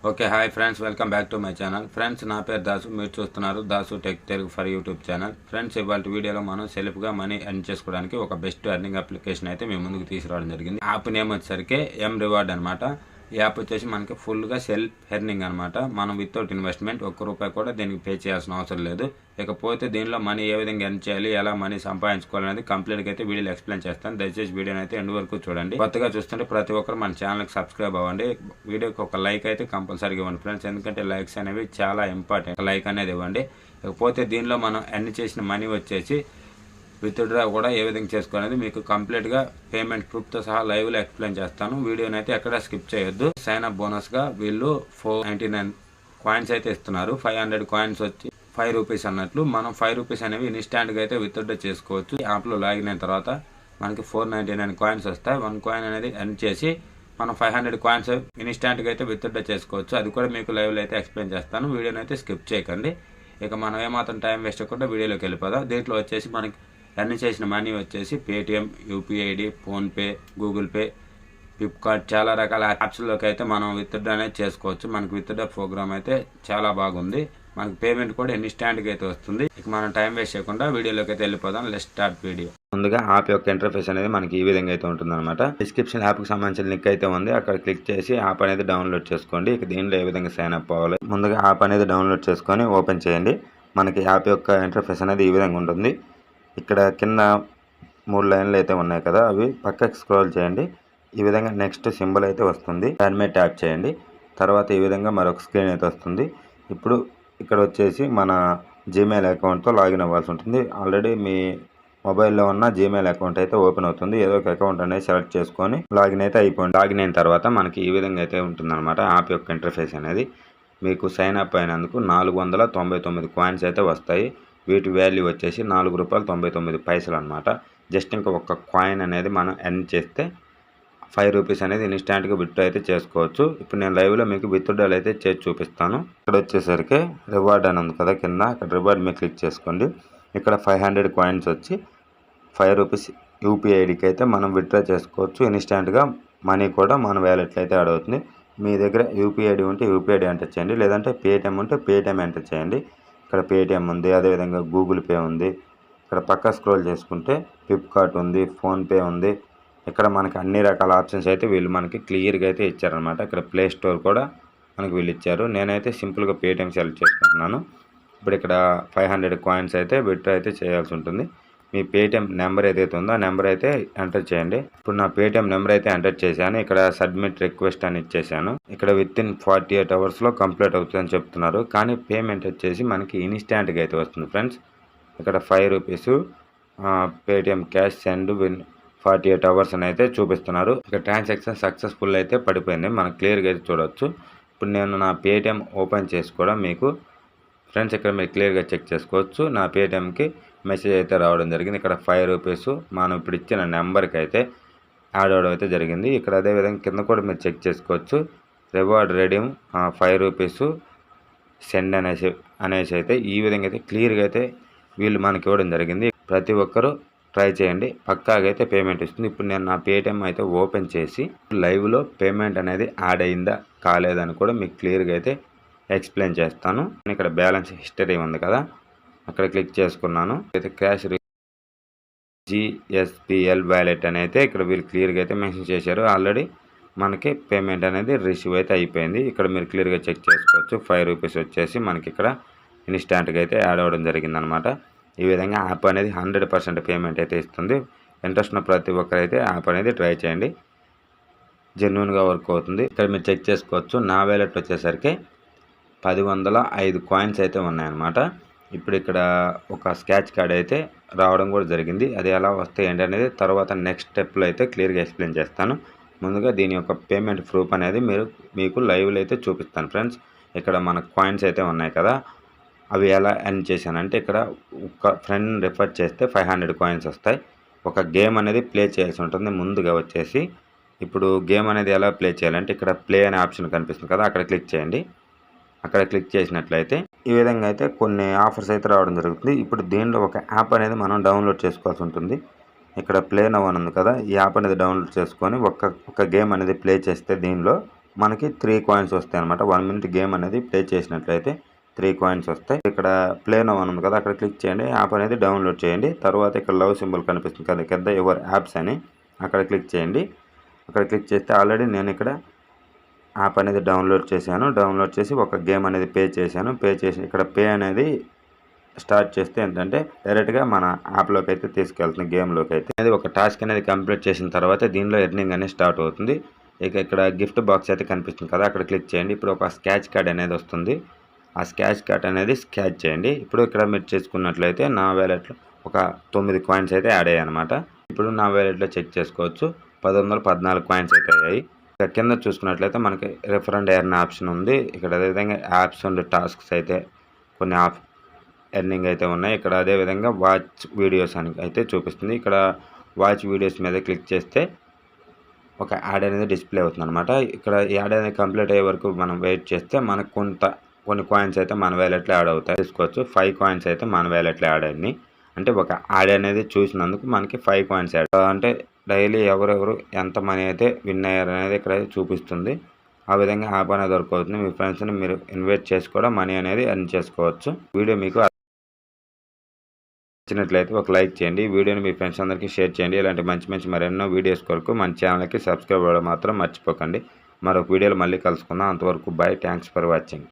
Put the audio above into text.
Okay hi friends, welcome back to my channel. Friends, నా పేరు దాసు. మీరు చూస్తున్నారు Dasu tech Telugu for YouTube channel. Friends, ఇవాళ వీడియోలో మనం సెల్ఫ్గా మనీ ఎర్న్ చేసుకోవడానికి ఒక బెస్ట్ ఎర్నింగ్ అప్లికేషన్ అయితే మేము ముందుకు తీసుకురావడం జరిగింది. యాప్ నేమ్ వచ్చేసరికి రివార్డ్ అనమాట. ఈ యాప్ వచ్చేసి మనకి ఫుల్గా సెల్ఫ్ ఎర్నింగ్ అనమాట. మనం వితౌట్ ఇన్వెస్ట్మెంట్ ₹1 కూడా దీనికి పే చేయాల్సిన అవసరం లేదు. ఇకపోతే దీనిలో మనీ ఏ విధంగా ఎర్న్ చేయాలి, ఎలా మనీ సంపాదించుకోవాలనేది కంప్లీట్గా అయితే వీడియోలో ఎక్స్ప్లెయిన్ చేస్తాను. దయచేసి వీడియోని అయితే ఎండ్ వరకు చూడండి. కొత్తగా చూస్తుంటే ప్రతి ఒక్కరు మన ఛానల్కి సబ్స్క్రైబ్ అవ్వండి. వీడియోకి ఒక లైక్ అయితే కంపల్సరీగా ఇవ్వండి ఫ్రెండ్స్, ఎందుకంటే లైక్స్ అనేవి చాలా ఇంపార్టెంట్. లైక్ అనేది ఇవ్వండి. ఇకపోతే దీనిలో మనం ఎర్న్ చేసిన మనీ వచ్చేసి విత్డ్రా కూడా ఏ విధంగా చేసుకోవాలనేది మీకు కంప్లీట్గా పేమెంట్ ప్రూఫ్తో సహా లైవ్లో ఎక్స్ప్లెయిన్ చేస్తాను. వీడియోని అయితే ఎక్కడ స్కిప్ చేయొద్దు. సైన్ అప్ బోనస్గా వీళ్ళు 499 కాయిన్స్ అయితే ఇస్తున్నారు. 500 కాయిన్స్ వచ్చి ₹5 అన్నట్లు. మనం ₹5 అనేవి ఇన్స్టాంట్గా అయితే విత్డ్రా చేసుకోవచ్చు. యాప్లో లాగిన్ అయిన తర్వాత మనకి 499 కాయిన్స్ వస్తాయి. 1 కాయిన్ అనేది ఎర్న్ చేసి మనం 500 కాయిన్స్ ఇన్స్టాంట్గా అయితే విత్డ్రా చేసుకోవచ్చు. అది కూడా మీకు లైవ్లో అయితే ఎక్స్ప్లెయిన్ చేస్తాను. వీడియోని అయితే స్కిప్ చేయకండి. ఇక మనం ఏమాత్రం టైం వేస్ట్ అవ్వకుండా వీడియోలోకి వెళ్ళిపోదాం. దీంట్లో వచ్చేసి మనకి ఎర్న్ చేసిన మనీ వచ్చేసి Paytm, UPI ID, PhonePe, Google pay, Flipkart చాలా రకాల యాప్స్లోకి అయితే మనం విత్డ్రా అనేది చేసుకోవచ్చు. మనకి విత్డ్రా ప్రోగ్రామ్ అయితే చాలా బాగుంది. మనకి పేమెంట్ కూడా ఇన్స్టాంట్గా అయితే వస్తుంది. ఇక మనం టైం వేస్ట్ చేయకుండా వీడియోలోకి అయితే వెళ్ళిపోదాం. Let's start video. ముందుగా యాప్ యొక్క ఇంటర్ఫేస్ అనేది మనకి ఈ విధంగా అయితే ఉంటుంది అనమాట. డిస్క్రిప్షన్ యాప్కి సంబంధించిన లింక్ అయితే ఉంది. అక్కడ క్లిక్ చేసి యాప్ అనేది డౌన్లోడ్ చేసుకోండి. ఇక దీనిలో ఏ విధంగా సైన్ అప్ అవ్వాలి. ముందుగా యాప్ అనేది డౌన్లోడ్ చేసుకొని ఓపెన్ చేయండి. మనకి యాప్ యొక్క ఇంటర్ఫేస్ అనేది ఈ విధంగా ఉంటుంది. ఇక్కడ కింద 3 లైన్లు అయితే ఉన్నాయి కదా, అవి పక్కకి స్క్రోల్ చేయండి. ఈ విధంగా నెక్స్ట్ సింబల్ అయితే వస్తుంది. దాని మీద ట్యాప్ చేయండి. తర్వాత ఈ విధంగా మరొక స్క్రీన్ అయితే వస్తుంది. ఇప్పుడు ఇక్కడ వచ్చేసి మన జీమెయిల్ అకౌంట్తో లాగిన్ అవ్వాల్సి ఉంటుంది. ఆల్రెడీ మీ మొబైల్లో ఉన్న జీమెయిల్ అకౌంట్ అయితే ఓపెన్ అవుతుంది. ఏదో ఒక అకౌంట్ అనేది సెలెక్ట్ చేసుకొని లాగిన్ అయితే అయిపోయింది. లాగిన్ అయిన తర్వాత మనకి ఈ విధంగా అయితే ఉంటుందన్నమాట యాప్ యొక్క ఇంటర్ఫేస్ అనేది. మీకు సైన్ అప్ అయినందుకు 499 కాయిన్స్ అయితే వస్తాయి. వీటి వాల్యూ వచ్చేసి ₹4.99 అనమాట. జస్ట్ ఇంకా ఒక కాయిన్ అనేది మనం ఎర్న్ చేస్తే ₹5 అనేది ఇన్స్టాంట్గా విత్డ్రా అయితే చేసుకోవచ్చు. ఇప్పుడు నేను లైవ్లో మీకు విత్డ్రాల్ అయితే చేసి చూపిస్తాను. ఇక్కడ వచ్చేసరికి రివార్డ్ అని ఉంది కదా కింద, అక్కడ రివార్డ్ మీద క్లిక్ చేసుకోండి. ఇక్కడ 500 కాయిన్స్ వచ్చి ₹5 యూపీఐ ఐడికి అయితే మనం విత్డ్రా చేసుకోవచ్చు. ఇన్స్టాంట్గా మనీ కూడా మన వ్యాలెట్లో అయితే యాడ్ అవుతుంది. మీ దగ్గర యూపీఐ ఐడి ఉంటే యూపీఐ ఐడి ఎంటర్ చేయండి, లేదంటే పేటిఎం ఉంటే పేటిఎం ఎంటర్ చేయండి. ఇక్కడ పేటిఎం ఉంది, అదేవిధంగా గూగుల్ పే ఉంది. ఇక్కడ పక్క స్క్రోల్ చేసుకుంటే ఫ్లిప్కార్ట్ ఉంది, ఫోన్పే ఉంది. ఇక్కడ మనకి అన్ని రకాల ఆప్షన్స్ అయితే వీళ్ళు మనకి క్లియర్గా అయితే ఇచ్చారనమాట. ఇక్కడ ప్లే స్టోర్ కూడా మనకి వీళ్ళు ఇచ్చారు. నేనైతే సింపుల్గా పేటిఎం సెలెక్ట్ చేసుకుంటున్నాను. ఇప్పుడు ఇక్కడ 500 కాయిన్స్ అయితే విత్డ్రా అయితే చేయాల్సి ఉంటుంది. మీ పేటిఎం నెంబర్ ఏదైతే ఉందో ఆ నెంబర్ అయితే ఎంటర్ చేయండి. ఇప్పుడు నా పేటిఎం నెంబర్ అయితే ఎంటర్ చేశాను. ఇక్కడ సబ్మిట్ రిక్వెస్ట్ అని ఇచ్చేసాను. ఇక్కడ వితిన్ 48 అవర్స్లో కంప్లీట్ అవుతుందని చెప్తున్నారు. కానీ పేమెంట్ వచ్చేసి మనకి ఇన్స్టాంట్గా అయితే వస్తుంది ఫ్రెండ్స్. ఇక్కడ ₹5 Paytm cash send win 48 hours అని అయితే చూపిస్తున్నారు. ఇక్కడ ట్రాన్సాక్షన్ సక్సెస్ఫుల్ అయితే పడిపోయింది, మనకు క్లియర్గా అయితే చూడవచ్చు. ఇప్పుడు నేను నా పేటిఎం ఓపెన్ చేసి కూడా మీకు ఫ్రెండ్స్ ఇక్కడ మీరు క్లియర్గా చెక్ చేసుకోవచ్చు. నా పేటిఎంకి మెసేజ్ అయితే రావడం జరిగింది. ఇక్కడ ₹5 మనం ఇప్పుడు ఇచ్చిన నెంబర్కి అయితే యాడ్ అవ్వడం అయితే జరిగింది. ఇక్కడ అదేవిధంగా కింద కూడా మీరు చెక్ చేసుకోవచ్చు. రివార్డ్ రెడీమ్ ₹5 సెండ్ అనేసి అయితే ఈ విధంగా అయితే క్లియర్గా అయితే వీళ్ళు మనకి ఇవ్వడం జరిగింది. ప్రతి ఒక్కరూ ట్రై చేయండి, పక్కాగా అయితే పేమెంట్ ఇస్తుంది. ఇప్పుడు నేను నా పేటిఎం అయితే ఓపెన్ చేసి లైవ్లో పేమెంట్ అనేది యాడ్ అయిందా కాలేదని కూడా మీకు క్లియర్గా అయితే ఎక్స్ప్లెయిన్ చేస్తాను. ఇక్కడ బ్యాలెన్స్ హిస్టరీ ఉంది కదా, అక్కడ క్లిక్ చేసుకున్నాను. అయితే క్యాష్ GSPL వ్యాలెట్ అని అయితే ఇక్కడ వీళ్ళు క్లియర్గా అయితే మెన్షన్ చేశారు. ఆల్రెడీ మనకి పేమెంట్ అనేది రిసీవ్ అయితే అయిపోయింది. ఇక్కడ మీరు క్లియర్గా చెక్ చేసుకోవచ్చు. ₹5 వచ్చేసి మనకి ఇక్కడ ఇన్స్టాంట్గా అయితే యాడ్ అవ్వడం జరిగిందనమాట. ఈ విధంగా యాప్ అనేది 100% పేమెంట్ అయితే ఇస్తుంది. ఇంట్రెస్ట్ ఉన్న ప్రతి ఒక్కరైతే యాప్ అనేది ట్రై చేయండి, జెన్యున్గా వర్క్ అవుతుంది. ఇక్కడ మీరు చెక్ చేసుకోవచ్చు. నా వ్యాలెట్ వచ్చేసరికి 105 కాయిన్స్ అయితే ఉన్నాయన్నమాట. ఇప్పుడు ఇక్కడ ఒక స్క్రాచ్ కార్డ్ అయితే రావడం కూడా జరిగింది. అది ఎలా వస్తే ఏంటనేది తర్వాత నెక్స్ట్ స్టెప్లో అయితే క్లియర్గా ఎక్స్ప్లెయిన్ చేస్తాను. ముందుగా దీని యొక్క పేమెంట్ ప్రూఫ్ అనేది మీకు లైవ్లో అయితే చూపిస్తాను ఫ్రెండ్స్. ఇక్కడ మన కాయిన్స్ అయితే ఉన్నాయి కదా, అవి ఎలా ఎర్న్ చేశానంటే ఇక్కడ ఒక ఫ్రెండ్ రిఫర్ చేస్తే 500 కాయిన్స్ వస్తాయి. ఒక గేమ్ అనేది ప్లే చేయాల్సి ఉంటుంది. ముందుగా వచ్చేసి ఇప్పుడు గేమ్ అనేది ఎలా ప్లే చేయాలంటే ఇక్కడ ప్లే అనే ఆప్షన్ కనిపిస్తుంది కదా, అక్కడ క్లిక్ చేయండి. అక్కడ క్లిక్ చేసినట్లయితే ఈ విధంగా అయితే కొన్ని ఆఫర్స్ అయితే రావడం జరుగుతుంది. ఇప్పుడు దీనిలో ఒక యాప్ అనేది మనం డౌన్లోడ్ చేసుకోవాల్సి ఉంటుంది. ఇక్కడ ప్లే నవ్ అని ఉంది కదా, ఈ యాప్ అనేది డౌన్లోడ్ చేసుకొని ఒక గేమ్ అనేది ప్లే చేస్తే దీనిలో మనకి 3 కాయిన్స్ వస్తాయి అనమాట. 1 మినిట్ గేమ్ అనేది ప్లే చేసినట్లయితే 3 కాయిన్స్ వస్తాయి. ఇక్కడ ప్లే నౌ అని ఉంది కదా, అక్కడ క్లిక్ చేయండి. యాప్ అనేది డౌన్లోడ్ చేయండి. తర్వాత ఇక్కడ లవ్ సింబల్ కనిపిస్తుంది కదా కింద యువర్ యాప్స్ అని, అక్కడ క్లిక్ చేయండి. అక్కడ క్లిక్ చేస్తే ఆల్రెడీ నేను ఇక్కడ యాప్ అనేది డౌన్లోడ్ చేశాను. డౌన్లోడ్ చేసి ఒక గేమ్ అనేది పే చేశాను. పే చేసి ఇక్కడ పే అనేది స్టార్ట్ చేస్తే ఏంటంటే డైరెక్ట్గా మన యాప్లోకి అయితే తీసుకెళ్తుంది, గేమ్లోకి అయితే. అది ఒక టాస్క్ అనేది కంప్లీట్ చేసిన తర్వాత దీనిలో ఎర్నింగ్ అనేది స్టార్ట్ అవుతుంది. ఇక ఇక్కడ గిఫ్ట్ బాక్స్ అయితే కనిపిస్తుంది కదా, అక్కడ క్లిక్ చేయండి. ఇప్పుడు ఒక స్క్రాచ్ కార్డ్ అనేది వస్తుంది. ఆ స్క్రాచ్ కార్డ్ అనేది స్క్రాచ్ చేయండి. ఇప్పుడు ఇక్కడ మీరు చేసుకున్నట్లయితే నా వ్యాలెట్లో ఒక 9 కాయిన్స్ అయితే యాడ్ అయ్యాయి అనమాట. ఇప్పుడు నా వ్యాలెట్లో చెక్ చేసుకోవచ్చు. 1114 కాయిన్స్ అయితే అయ్యాయి. ఇక్కడ కింద చూసుకున్నట్లయితే మనకి రిఫర్ అండ్ ఎర్న్ ఆప్షన్ ఉంది. ఇక్కడ అదేవిధంగా యాప్స్ అండ్ టాస్క్స్ అయితే కొన్ని ఎర్నింగ్ అయితే ఉన్నాయి. ఇక్కడ అదేవిధంగా వాచ్ వీడియోస్ అని అయితే చూపిస్తుంది. ఇక్కడ వాచ్ వీడియోస్ మీద క్లిక్ చేస్తే ఒక యాడ్ అనేది డిస్ప్లే అవుతుంది అనమాట. ఇక్కడ ఈ యాడ్ అనేది కంప్లీట్ అయ్యే వరకు మనం వెయిట్ చేస్తే మనకు కొన్ని కాయిన్స్ అయితే మన వ్యాలెట్లో యాడ్ అవుతాయి. తీసుకోవచ్చు. 5 కాయిన్స్ అయితే మన వ్యాలెట్లో యాడ్ అయ్యింది. అంటే ఒక యాడ్ అనేది చూసినందుకు మనకి 5 కాయిన్స్ యాడ్ అంటే డైలీ ఎవరెవరు ఎంత మనీ అయితే విన్ అయ్యారు అనేది ఇక్కడ చూపిస్తుంది. ఆ విధంగా యాప్ అనేది వర్క్ అవుతుంది. మీ ఫ్రెండ్స్ని మీరు ఇన్వైట్ చేసి కూడా మనీ అనేది ఎర్న్ చేసుకోవచ్చు. వీడియో మీకు నచ్చినట్లయితే ఒక లైక్ చేయండి. ఈ వీడియోని మీ ఫ్రెండ్స్ అందరికీ షేర్ చేయండి. ఇలాంటి మంచి మరెన్నో వీడియోస్ కొరకు మన ఛానల్కి సబ్స్క్రైబ్ అవ్వడం మాత్రం మర్చిపోకండి. మరొక వీడియోలో మళ్ళీ కలుసుకుందాం. అంతవరకు బాయ్. Thanks for watching.